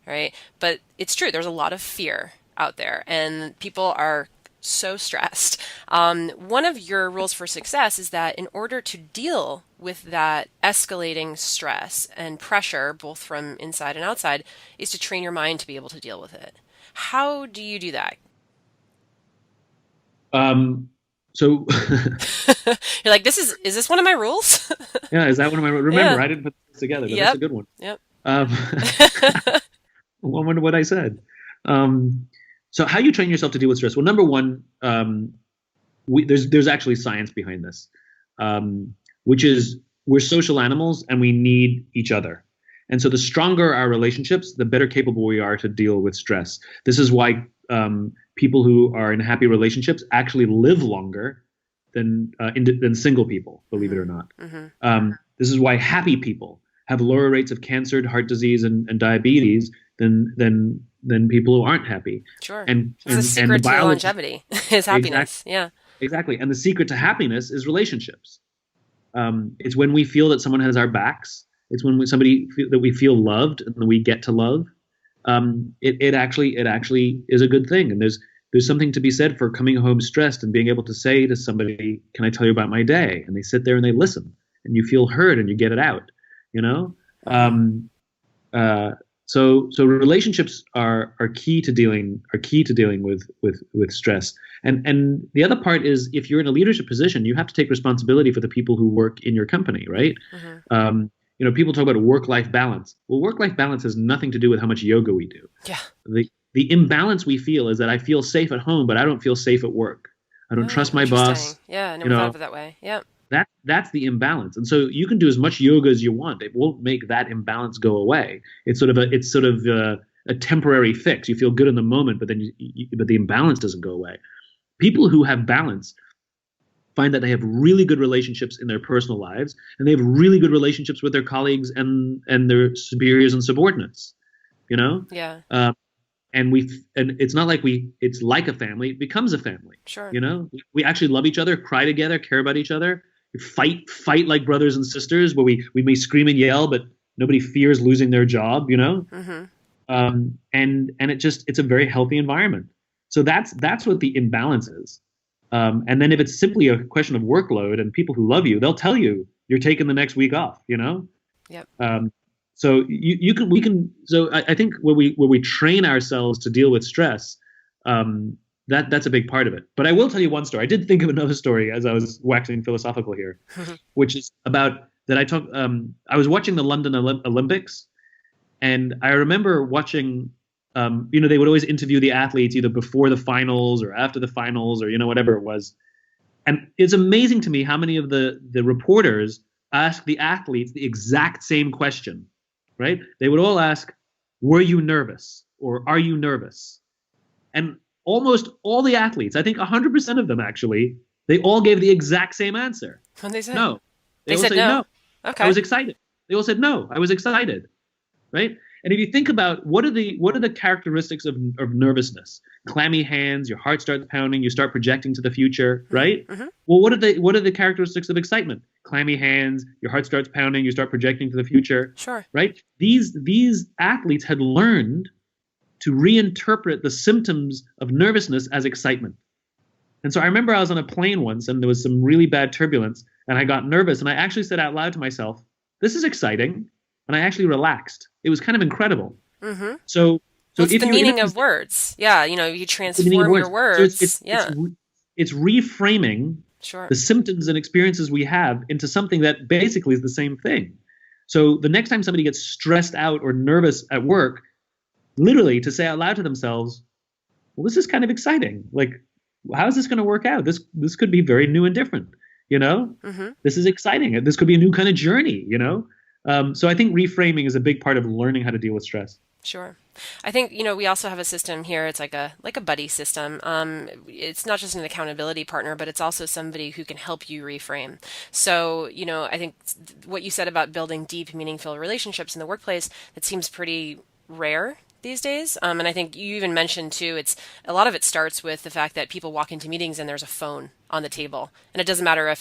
right? But it's true. There's a lot of fear out there, and people are so stressed. One of your rules for success is that in order to deal with that escalating stress and pressure, both from inside and outside, is to train your mind to be able to deal with it. How do you do that? So you're like, is this one of my rules? Yeah, is that one of my rules? Remember, I didn't put this together, but that's a good one. Yep. I wonder what I said. So how you train yourself to deal with stress? Well, number one, there's actually science behind this, which is we're social animals and we need each other. And so the stronger our relationships, the better capable we are to deal with stress. This is why people who are in happy relationships actually live longer than single people, believe it or not. Mm-hmm. This is why happy people have lower rates of cancer, heart disease, and diabetes than people who aren't happy. Sure. And it's the secret to longevity is happiness. Exactly. Yeah. Exactly. And the secret to happiness is relationships. It's when we feel that someone has our backs. It's when that we feel loved and that we get to love. It actually is a good thing. And there's something to be said for coming home stressed and being able to say to somebody, can I tell you about my day? And they sit there and they listen, and you feel heard and you get it out, you know? So relationships are key to dealing with stress. And the other part is, if you're in a leadership position, you have to take responsibility for the people who work in your company, right? People talk about work-life balance. Well, work-life balance has nothing to do with how much yoga we do. Yeah. The imbalance we feel is that I feel safe at home, but I don't feel safe at work. I don't trust my boss. Yeah, I never thought of it that way. Yeah. That's the imbalance. And so you can do as much yoga as you want. It won't make that imbalance go away. It's sort of a temporary fix. You feel good in the moment, but then but the imbalance doesn't go away. People who have balance find that they have really good relationships in their personal lives, and they have really good relationships with their colleagues and their superiors and subordinates. You know? Yeah. And it's not like it's like a family. It becomes a family. Sure. You know, we actually love each other, cry together, care about each other. We fight like brothers and sisters, where we may scream and yell, but nobody fears losing their job, you know? And it's a very healthy environment. So that's what the imbalance is. And then if it's simply a question of workload and people who love you, they'll tell you you're taking the next week off, you know? Yep. So we can. So I think where we train ourselves to deal with stress, that's a big part of it. But I will tell you one story. I did think of another story as I was waxing philosophical here, which is about that I was watching the London Olympics, and I remember watching. They would always interview the athletes either before the finals or after the finals, or whatever it was. And it's amazing to me how many of the reporters ask the athletes the exact same question. Right? They would all ask, were you nervous? Or are you nervous? And almost all the athletes, I think 100% of them actually, they all gave the exact same answer. What they said? No. They said no. Okay. I was excited. They all said no. I was excited. Right? And if you think about what are the characteristics of nervousness? Clammy hands, your heart starts pounding, you start projecting to the future, right? Mm-hmm. Well, what are the characteristics of excitement? Clammy hands, your heart starts pounding, you start projecting to the future. Sure. Right? These athletes had learned to reinterpret the symptoms of nervousness as excitement. And so I remember I was on a plane once and there was some really bad turbulence and I got nervous and I actually said out loud to myself, this is exciting. And I actually relaxed. It was kind of incredible. Mm-hmm. So it's the meaning of words. Yeah, you transform your words. So it's reframing the symptoms and experiences we have into something that basically is the same thing. So the next time somebody gets stressed out or nervous at work, literally to say out loud to themselves, well, this is kind of exciting. Like, how is this going to work out? This could be very new and different. Mm-hmm. This is exciting. This could be a new kind of journey, So I think reframing is a big part of learning how to deal with stress. Sure. I think, we also have a system here. It's like a buddy system. It's not just an accountability partner, but it's also somebody who can help you reframe. So, I think what you said about building deep, meaningful relationships in the workplace, that seems pretty rare these days. And I think you even mentioned too, a lot of it starts with the fact that people walk into meetings and there's a phone on the table, and it doesn't matter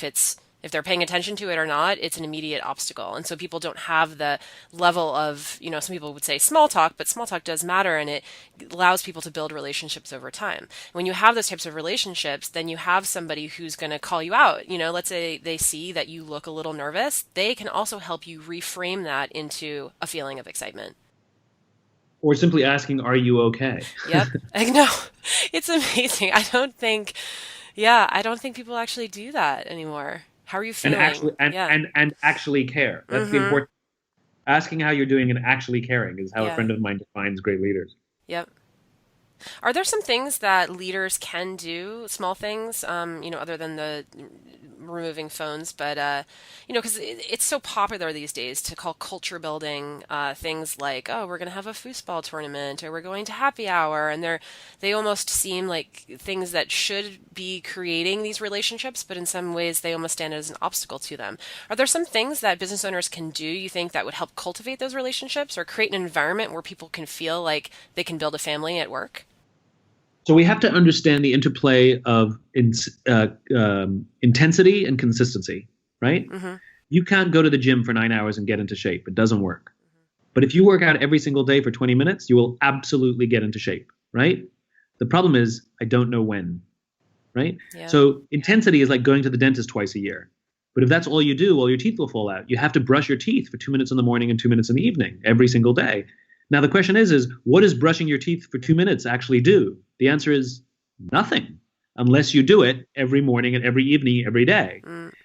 if they're paying attention to it or not, it's an immediate obstacle. And so people don't have the level of, some people would say small talk, but small talk does matter, and it allows people to build relationships over time. When you have those types of relationships, then you have somebody who's going to call you out. Let's say they see that you look a little nervous. They can also help you reframe that into a feeling of excitement. Or simply asking, are you okay? Yep. I know. It's amazing. I don't think people actually do that anymore. How are you feeling? And actually care. That's the important. Asking how you're doing and actually caring is how a friend of mine defines great leaders. Yep. Are there some things that leaders can do, small things, other than the removing phones, but, because it's so popular these days to call culture building things like, oh, we're going to have a foosball tournament or we're going to happy hour. And they almost seem like things that should be creating these relationships, but in some ways they almost stand as an obstacle to them. Are there some things that business owners can do, you think, that would help cultivate those relationships or create an environment where people can feel like they can build a family at work? So we have to understand the interplay of intensity and consistency, right? Mm-hmm. You can't go to the gym for 9 hours and get into shape. It doesn't work. Mm-hmm. But if you work out every single day for 20 minutes, you will absolutely get into shape, right? The problem is I don't know when, right? Yeah. So intensity is like going to the dentist twice a year. But if that's all you do, well, your teeth will fall out. You have to brush your teeth for 2 minutes in the morning and 2 minutes in the evening every single day. Now, the question is what does brushing your teeth for 2 minutes actually do? The answer is nothing, unless you do it every morning and every evening, every day.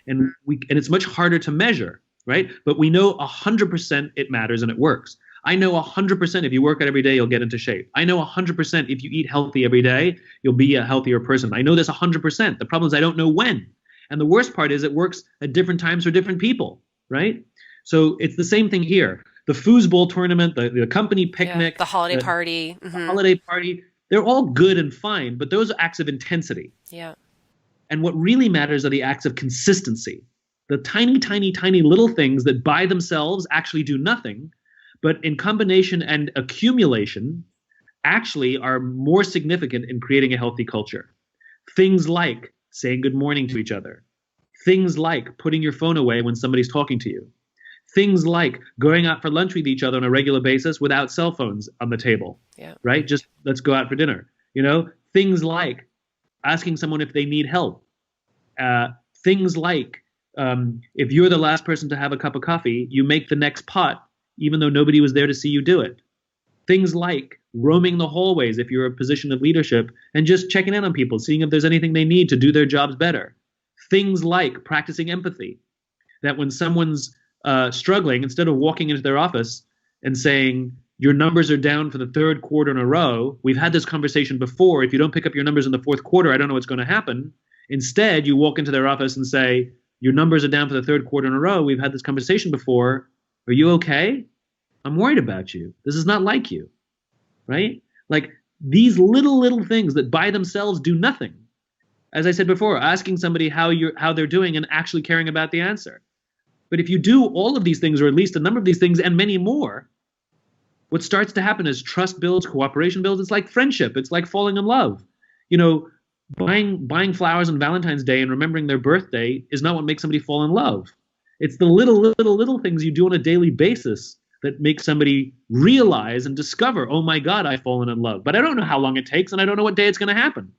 And it's much harder to measure, right? But we know 100% it matters and it works. I know 100% if you work out every day, you'll get into shape. I know 100% if you eat healthy every day, you'll be a healthier person. I know this 100%. The problem is I don't know when. And the worst part is it works at different times for different people, right? So it's the same thing here. The foosball tournament, the company picnic, the holiday party, the holiday party, they're all good and fine, but those are acts of intensity. Yeah. And what really matters are the acts of consistency. The tiny, tiny, tiny little things that by themselves actually do nothing, but in combination and accumulation actually are more significant in creating a healthy culture. Things like saying good morning to each other. Things like putting your phone away when somebody's talking to you. Things like going out for lunch with each other on a regular basis without cell phones on the table, right? Just let's go out for dinner. Things like asking someone if they need help. Things like if you're the last person to have a cup of coffee, you make the next pot, even though nobody was there to see you do it. Things like roaming the hallways if you're in a position of leadership and just checking in on people, seeing if there's anything they need to do their jobs better. Things like practicing empathy, that when someone's struggling, instead of walking into their office and saying, your numbers are down for the third quarter in a row, we've had this conversation before, if you don't pick up your numbers in the fourth quarter, I don't know what's going to happen. Instead, you walk into their office and say, your numbers are down for the third quarter in a row, we've had this conversation before, are you okay? I'm worried about you. This is not like you, right? Like these little things that by themselves do nothing. As I said before, asking somebody how they're doing and actually caring about the answer. But if you do all of these things, or at least a number of these things and many more, what starts to happen is trust builds, cooperation builds. It's like friendship. It's like falling in love. Buying flowers on Valentine's Day and remembering their birthday is not what makes somebody fall in love. It's the little things you do on a daily basis that make somebody realize and discover, oh my God, I've fallen in love. But I don't know how long it takes, and I don't know what day it's going to happen.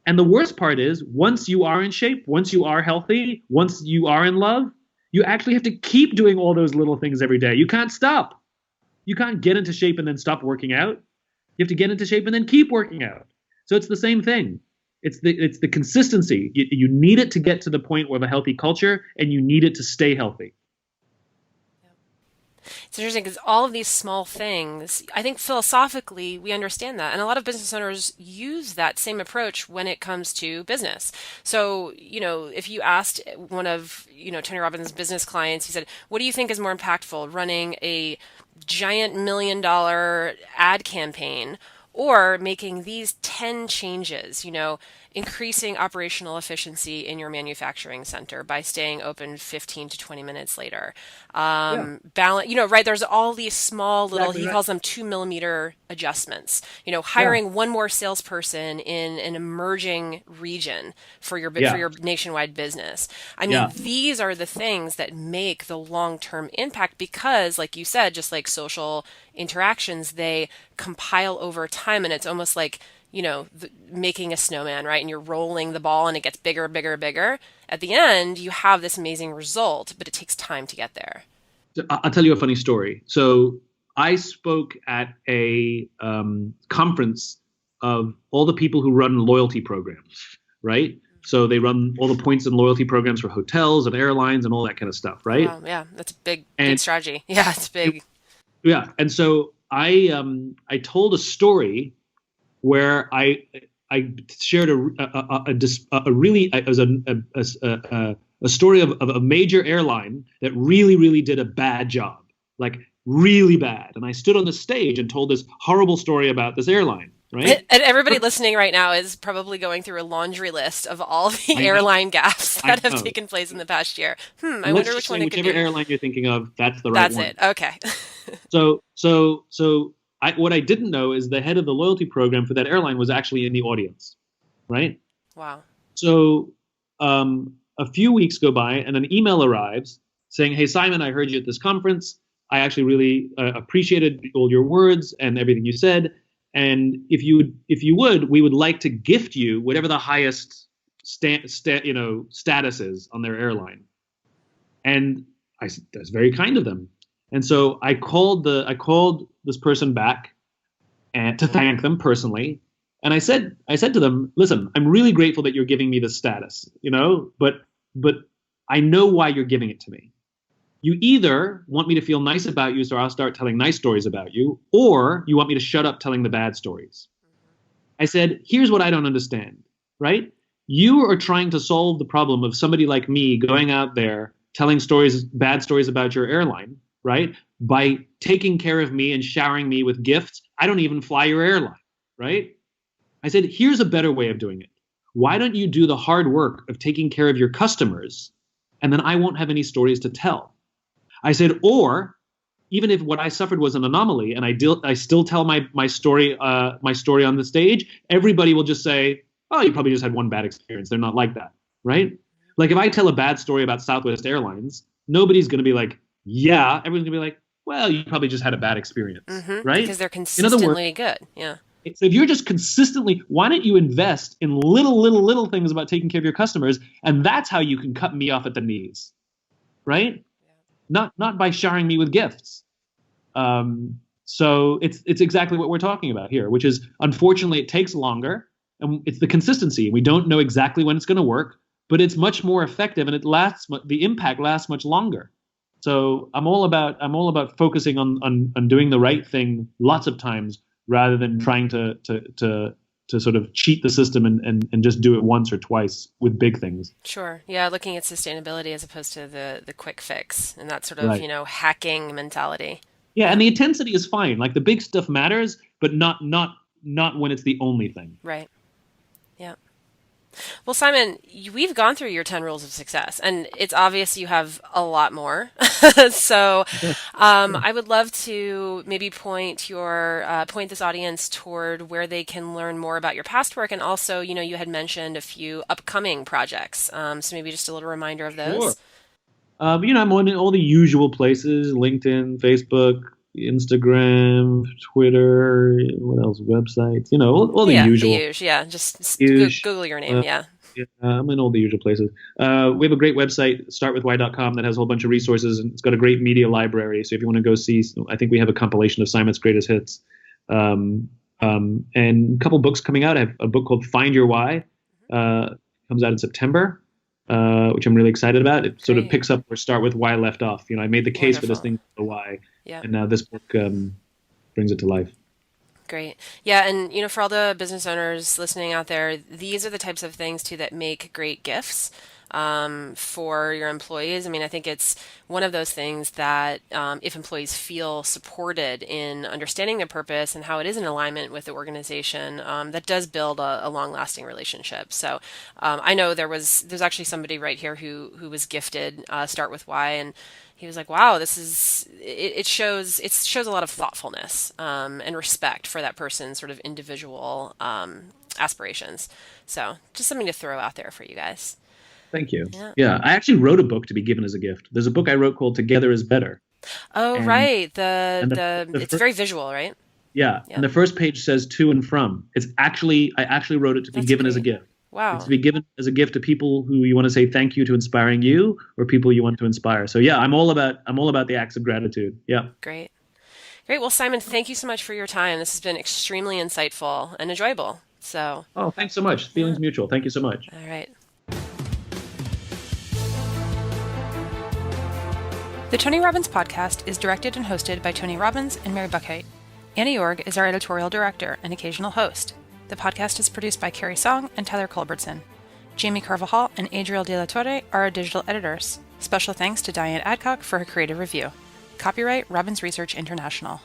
And the worst part is, once you are in shape, once you are healthy, once you are in love, you actually have to keep doing all those little things every day. You can't stop. You can't get into shape and then stop working out. You have to get into shape and then keep working out. So it's the same thing. It's the consistency. You need it to get to the point of a healthy culture, and you need it to stay healthy. It's interesting because all of these small things, I think philosophically we understand that. And a lot of business owners use that same approach when it comes to business. So, if you asked one of, Tony Robbins' business clients, he said, what do you think is more impactful, running a giant $1 million ad campaign or making these 10 changes, increasing operational efficiency in your manufacturing center by staying open 15 to 20 minutes later. Balance, right? There's all these small little, he calls them 2mm adjustments, hiring one more salesperson in an emerging region for your nationwide business. I mean, these are the things that make the long-term impact because, like you said, just like social interactions, they compile over time, and it's almost like, making a snowman, right? And you're rolling the ball and it gets bigger, bigger, bigger. At the end, you have this amazing result, but it takes time to get there. I'll tell you a funny story. So I spoke at a conference of all the people who run loyalty programs, right? So they run all the points and loyalty programs for hotels and airlines and all that kind of stuff, right? Wow, yeah, that's a big strategy. Yeah, it's big. Yeah, and so I told a story where I shared a story of a major airline that really did a bad job, like really bad. And I stood on the stage and told this horrible story about this airline, right? And everybody listening right now is probably going through a laundry list of all the airline gaps that have taken place in the past year. I wonder which one it could be. Whichever airline you're thinking of, that's the right one. That's it. Okay. So what I didn't know is the head of the loyalty program for that airline was actually in the audience, right? Wow. So a few weeks go by and an email arrives saying, hey, Simon, I heard you at this conference. I actually really appreciated all your words and everything you said. And if you would, we would like to gift you whatever the highest status is on their airline. And I said, that's very kind of them. And so I called this person back and to thank them personally. And I said to them, listen, I'm really grateful that you're giving me this status, but I know why you're giving it to me. You either want me to feel nice about you so I'll start telling nice stories about you, or you want me to shut up telling the bad stories. I said, here's what I don't understand, right? You are trying to solve the problem of somebody like me going out there telling bad stories about your airline, right? By taking care of me and showering me with gifts. I don't even fly your airline, right? I said, here's a better way of doing it. Why don't you do the hard work of taking care of your customers, and then I won't have any stories to tell. I said, or even if what I suffered was an anomaly and I still tell my story on the stage, everybody will just say, oh, you probably just had one bad experience. They're not like that, right? Like if I tell a bad story about Southwest Airlines, nobody's going to be like, yeah. Everyone's going to be like, well, you probably just had a bad experience, right? Because they're consistently good. Yeah. So if you're just consistently, why don't you invest in little things about taking care of your customers? And that's how you can cut me off at the knees, right? Not by showering me with gifts. So it's exactly what we're talking about here, which is, unfortunately, it takes longer, and it's the consistency. We don't know exactly when it's going to work, but it's much more effective, and the impact lasts much longer. So I'm all about focusing on doing the right thing lots of times, rather than trying to sort of cheat the system and just do it once or twice with big things. Sure. Yeah, looking at sustainability as opposed to the quick fix and that sort of, hacking mentality. Yeah, and the intensity is fine. Like the big stuff matters, but not when it's the only thing. Right. Yeah. Well, Simon, we've gone through your 10 rules of success, and it's obvious you have a lot more. So I would love to maybe point this audience toward where they can learn more about your past work. And also, you had mentioned a few upcoming projects. So maybe just a little reminder of those. Sure. I'm on all the usual places: LinkedIn, Facebook, Instagram, Twitter, what else? Websites, all the usual. Just Google your name. I'm in all the usual places. We have a great website, startwithwhy.com, that has a whole bunch of resources, and it's got a great media library. So if you want to go see, I think we have a compilation of Simon's greatest hits, and a couple books coming out. I have a book called Find Your Why, comes out in September, which I'm really excited about. It sort of picks up where Start With Why left off. I made the case for this thing, the why. Yeah. And now this book brings it to life. Great. Yeah, and for all the business owners listening out there, these are the types of things too that make great gifts for your employees. I mean, I think it's one of those things that if employees feel supported in understanding their purpose and how it is in alignment with the organization, that does build a long-lasting relationship. So I know there's actually somebody right here who was gifted Start With Why, and he was like, wow, it shows a lot of thoughtfulness and respect for that person's sort of individual aspirations. So just something to throw out there for you guys. Thank you. Yeah. I actually wrote a book to be given as a gift. There's a book I wrote called Together is Better. Oh, right. It's very visual, right? Yeah. And the first page says to and from. I actually wrote it to be given as a gift. Wow. It's to be given as a gift to people who you want to say thank you to inspiring you, or people you want to inspire. So yeah, I'm all about the acts of gratitude. Yeah. Great. Well, Simon, thank you so much for your time. This has been extremely insightful and enjoyable. So. Oh, thanks so much. Feelings mutual. Thank you so much. All right. The Tony Robbins podcast is directed and hosted by Tony Robbins and Mary Buckheit. Annie Org is our editorial director and occasional host. The podcast is produced by Carrie Song and Tyler Culbertson. Jamie Carvajal and Adriel De La Torre are our digital editors. Special thanks to Diane Adcock for her creative review. Copyright Robbins Research International.